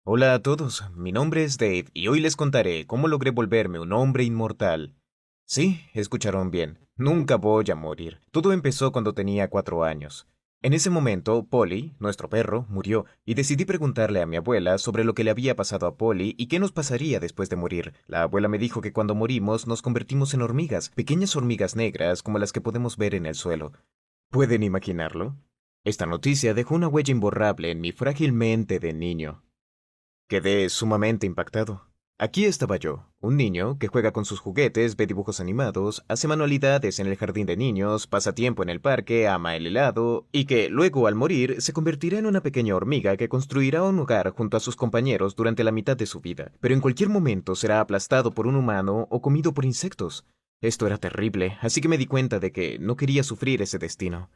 Hola a todos, mi nombre es Dave y hoy les contaré cómo logré volverme un hombre inmortal. Sí, escucharon bien, nunca voy a morir. Todo empezó cuando tenía 4 años. En ese momento, Polly, nuestro perro, murió y decidí preguntarle a mi abuela sobre lo que le había pasado a Polly y qué nos pasaría después de morir. La abuela me dijo que cuando morimos nos convertimos en hormigas, pequeñas hormigas negras como las que podemos ver en el suelo. ¿Pueden imaginarlo? Esta noticia dejó una huella imborrable en mi frágil mente de niño. Quedé sumamente impactado. Aquí estaba yo, un niño que juega con sus juguetes, ve dibujos animados, hace manualidades en el jardín de niños, pasa tiempo en el parque, ama el helado, y que luego al morir se convertirá en una pequeña hormiga que construirá un hogar junto a sus compañeros durante la mitad de su vida, pero en cualquier momento será aplastado por un humano o comido por insectos. Esto era terrible, así que me di cuenta de que no quería sufrir ese destino.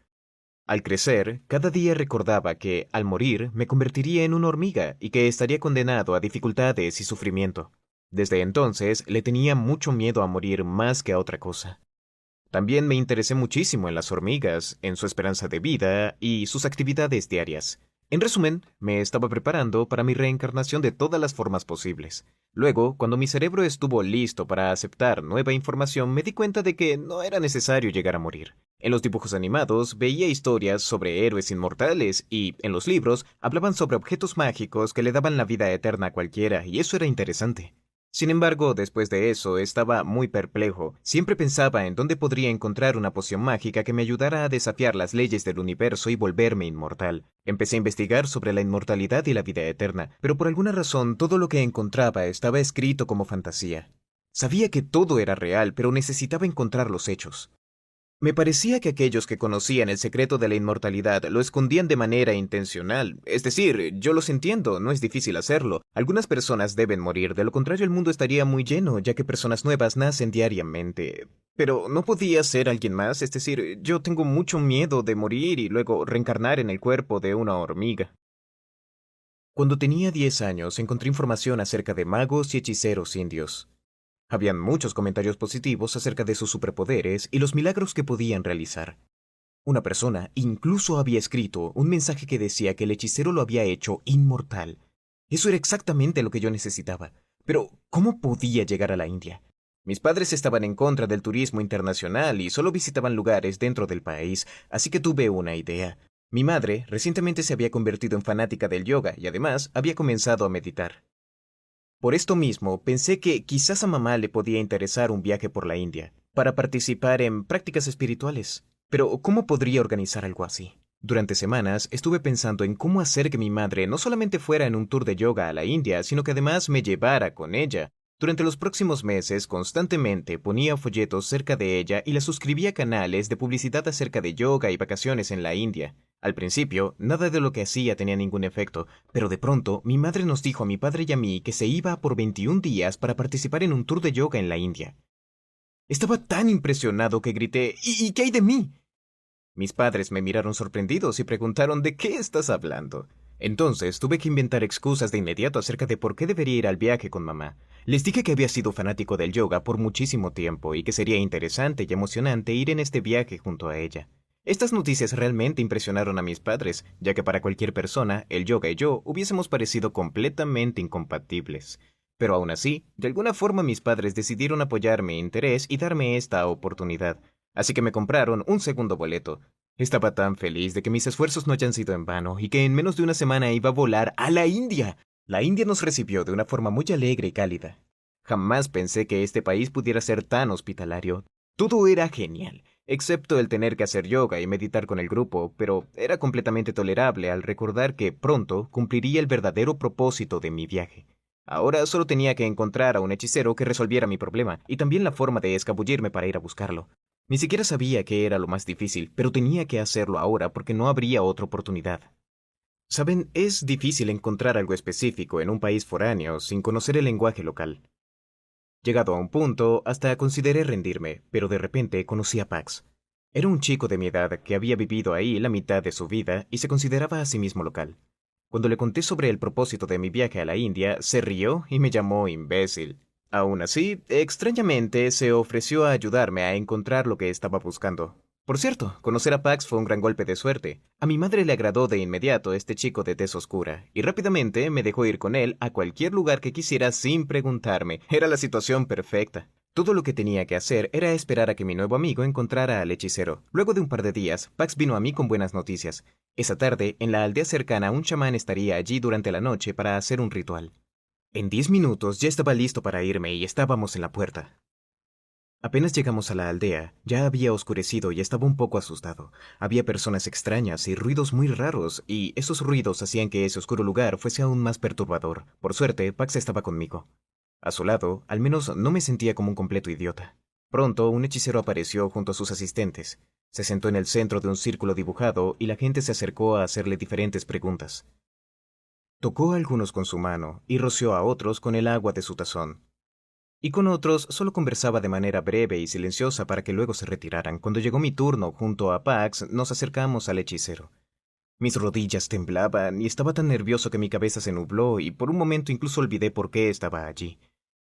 Al crecer, cada día recordaba que, al morir, me convertiría en una hormiga y que estaría condenado a dificultades y sufrimiento. Desde entonces le tenía mucho miedo a morir más que a otra cosa. También me interesé muchísimo en las hormigas, en su esperanza de vida y sus actividades diarias. En resumen, me estaba preparando para mi reencarnación de todas las formas posibles. Luego, cuando mi cerebro estuvo listo para aceptar nueva información, me di cuenta de que no era necesario llegar a morir. En los dibujos animados veía historias sobre héroes inmortales y, en los libros, hablaban sobre objetos mágicos que le daban la vida eterna a cualquiera, y eso era interesante. Sin embargo, después de eso, estaba muy perplejo. Siempre pensaba en dónde podría encontrar una poción mágica que me ayudara a desafiar las leyes del universo y volverme inmortal. Empecé a investigar sobre la inmortalidad y la vida eterna, pero por alguna razón todo lo que encontraba estaba escrito como fantasía. Sabía que todo era real, pero necesitaba encontrar los hechos. Me parecía que aquellos que conocían el secreto de la inmortalidad lo escondían de manera intencional. Es decir, yo los entiendo, no es difícil hacerlo. Algunas personas deben morir, de lo contrario el mundo estaría muy lleno, ya que personas nuevas nacen diariamente. Pero no podía ser alguien más, es decir, yo tengo mucho miedo de morir y luego reencarnar en el cuerpo de una hormiga. Cuando tenía 10 años encontré información acerca de magos y hechiceros indios. Habían muchos comentarios positivos acerca de sus superpoderes y los milagros que podían realizar. Una persona incluso había escrito un mensaje que decía que el hechicero lo había hecho inmortal. Eso era exactamente lo que yo necesitaba. Pero, ¿cómo podía llegar a la India? Mis padres estaban en contra del turismo internacional y solo visitaban lugares dentro del país, así que tuve una idea. Mi madre recientemente se había convertido en fanática del yoga y además había comenzado a meditar. Por esto mismo, pensé que quizás a mamá le podía interesar un viaje por la India, para participar en prácticas espirituales. Pero, ¿cómo podría organizar algo así? Durante semanas estuve pensando en cómo hacer que mi madre no solamente fuera en un tour de yoga a la India, sino que además me llevara con ella. Durante los próximos meses, constantemente ponía folletos cerca de ella y la suscribía a canales de publicidad acerca de yoga y vacaciones en la India. Al principio, nada de lo que hacía tenía ningún efecto, pero de pronto mi madre nos dijo a mi padre y a mí que se iba por 21 días para participar en un tour de yoga en la India. Estaba tan impresionado que grité, ¿Y qué hay de mí? Mis padres me miraron sorprendidos y preguntaron ¿de qué estás hablando? Entonces tuve que inventar excusas de inmediato acerca de por qué debería ir al viaje con mamá. Les dije que había sido fanático del yoga por muchísimo tiempo y que sería interesante y emocionante ir en este viaje junto a ella. Estas noticias realmente impresionaron a mis padres, ya que para cualquier persona, el yoga y yo hubiésemos parecido completamente incompatibles. Pero aún así, de alguna forma mis padres decidieron apoyar mi interés y darme esta oportunidad. Así que me compraron un segundo boleto. Estaba tan feliz de que mis esfuerzos no hayan sido en vano y que en menos de una semana iba a volar a la India. La India nos recibió de una forma muy alegre y cálida. Jamás pensé que este país pudiera ser tan hospitalario. Todo era genial, excepto el tener que hacer yoga y meditar con el grupo, pero era completamente tolerable al recordar que pronto cumpliría el verdadero propósito de mi viaje. Ahora solo tenía que encontrar a un hechicero que resolviera mi problema y también la forma de escabullirme para ir a buscarlo. Ni siquiera sabía qué era lo más difícil, pero tenía que hacerlo ahora porque no habría otra oportunidad. Saben, es difícil encontrar algo específico en un país foráneo sin conocer el lenguaje local. Llegado a un punto, hasta consideré rendirme, pero de repente conocí a Pax. Era un chico de mi edad que había vivido ahí la mitad de su vida y se consideraba a sí mismo local. Cuando le conté sobre el propósito de mi viaje a la India, se rió y me llamó imbécil. Aún así, extrañamente, se ofreció a ayudarme a encontrar lo que estaba buscando. Por cierto, conocer a Pax fue un gran golpe de suerte. A mi madre le agradó de inmediato este chico de tez oscura, y rápidamente me dejó ir con él a cualquier lugar que quisiera sin preguntarme. Era la situación perfecta. Todo lo que tenía que hacer era esperar a que mi nuevo amigo encontrara al hechicero. Luego de un par de días, Pax vino a mí con buenas noticias. Esa tarde, en la aldea cercana, un chamán estaría allí durante la noche para hacer un ritual. En 10 minutos ya estaba listo para irme y estábamos en la puerta. Apenas llegamos a la aldea, ya había oscurecido y estaba un poco asustado. Había personas extrañas y ruidos muy raros, y esos ruidos hacían que ese oscuro lugar fuese aún más perturbador. Por suerte, Pax estaba conmigo. A su lado, al menos no me sentía como un completo idiota. Pronto, un hechicero apareció junto a sus asistentes. Se sentó en el centro de un círculo dibujado y la gente se acercó a hacerle diferentes preguntas. Tocó a algunos con su mano y roció a otros con el agua de su tazón. Y con otros solo conversaba de manera breve y silenciosa para que luego se retiraran. Cuando llegó mi turno, junto a Pax, nos acercamos al hechicero. Mis rodillas temblaban y estaba tan nervioso que mi cabeza se nubló y por un momento incluso olvidé por qué estaba allí.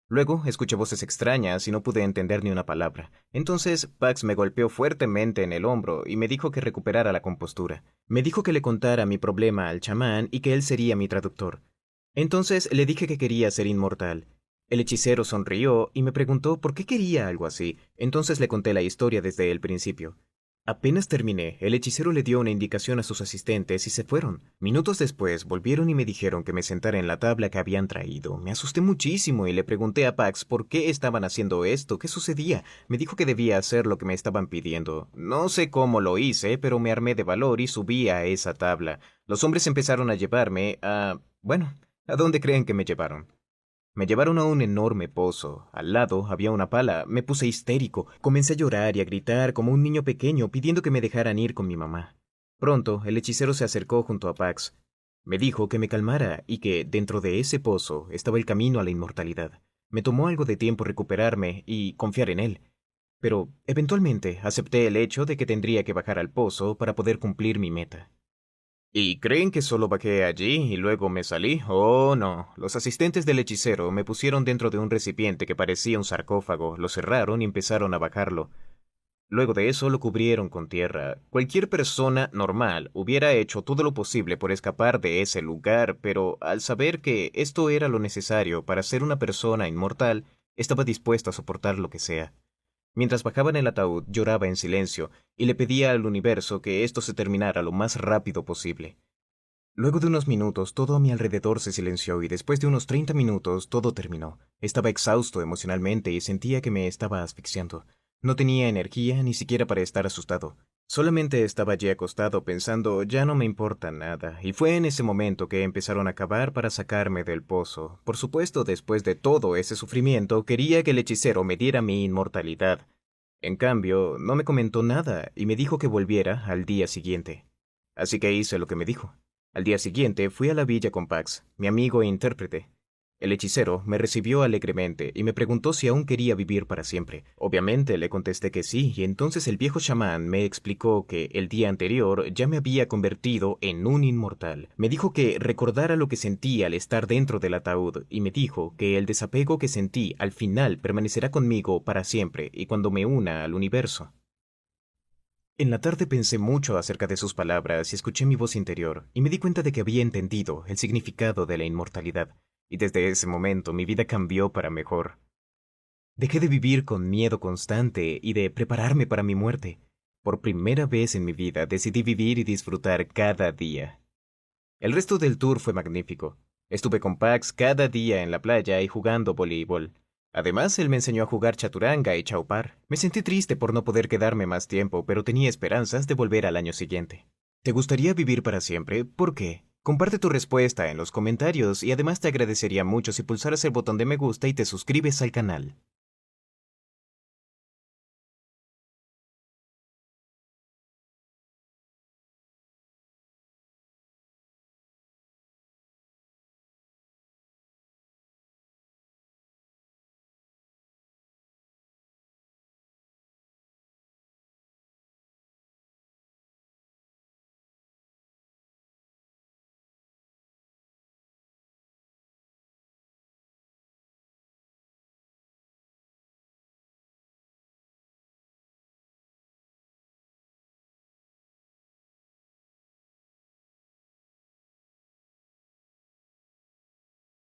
Luego escuché voces extrañas y no pude entender ni una palabra. Entonces Pax me golpeó fuertemente en el hombro y me dijo que recuperara la compostura. Me dijo que le contara mi problema al chamán y que él sería mi traductor. Entonces le dije que quería ser inmortal. El hechicero sonrió y me preguntó por qué quería algo así. Entonces le conté la historia desde el principio. Apenas terminé, el hechicero le dio una indicación a sus asistentes y se fueron. Minutos después volvieron y me dijeron que me sentara en la tabla que habían traído. Me asusté muchísimo y le pregunté a Pax por qué estaban haciendo esto, qué sucedía. Me dijo que debía hacer lo que me estaban pidiendo. No sé cómo lo hice, pero me armé de valor y subí a esa tabla. Los hombres empezaron a llevarme a... bueno, ¿a dónde creen que me llevaron? Me llevaron a un enorme pozo. Al lado había una pala. Me puse histérico. Comencé a llorar y a gritar como un niño pequeño pidiendo que me dejaran ir con mi mamá. Pronto, el hechicero se acercó junto a Pax. Me dijo que me calmara y que, dentro de ese pozo, estaba el camino a la inmortalidad. Me tomó algo de tiempo recuperarme y confiar en él. Pero, eventualmente, acepté el hecho de que tendría que bajar al pozo para poder cumplir mi meta. ¿Y creen que solo bajé allí y luego me salí? Oh, no. Los asistentes del hechicero me pusieron dentro de un recipiente que parecía un sarcófago, lo cerraron y empezaron a bajarlo. Luego de eso lo cubrieron con tierra. Cualquier persona normal hubiera hecho todo lo posible por escapar de ese lugar, pero al saber que esto era lo necesario para ser una persona inmortal, estaba dispuesto a soportar lo que sea. Mientras bajaba en el ataúd, lloraba en silencio y le pedía al universo que esto se terminara lo más rápido posible. Luego de unos minutos, todo a mi alrededor se silenció y después de unos 30 minutos, todo terminó. Estaba exhausto emocionalmente y sentía que me estaba asfixiando. No tenía energía ni siquiera para estar asustado. Solamente estaba allí acostado pensando, ya no me importa nada, y fue en ese momento que empezaron a cavar para sacarme del pozo. Por supuesto, después de todo ese sufrimiento, quería que el hechicero me diera mi inmortalidad. En cambio, no me comentó nada y me dijo que volviera al día siguiente. Así que hice lo que me dijo. Al día siguiente fui a la villa con Pax, mi amigo e intérprete. El hechicero me recibió alegremente y me preguntó si aún quería vivir para siempre. Obviamente le contesté que sí, y entonces el viejo chamán me explicó que el día anterior ya me había convertido en un inmortal. Me dijo que recordara lo que sentí al estar dentro del ataúd, y me dijo que el desapego que sentí al final permanecerá conmigo para siempre y cuando me una al universo. En la tarde pensé mucho acerca de sus palabras y escuché mi voz interior, y me di cuenta de que había entendido el significado de la inmortalidad, y desde ese momento mi vida cambió para mejor. Dejé de vivir con miedo constante y de prepararme para mi muerte. Por primera vez en mi vida decidí vivir y disfrutar cada día. El resto del tour fue magnífico. Estuve con Pax cada día en la playa y jugando voleibol. Además, él me enseñó a jugar chaturanga y chaupar. Me sentí triste por no poder quedarme más tiempo, pero tenía esperanzas de volver al año siguiente. ¿Te gustaría vivir para siempre? ¿Por qué? Comparte tu respuesta en los comentarios y además te agradecería mucho si pulsaras el botón de me gusta y te suscribes al canal.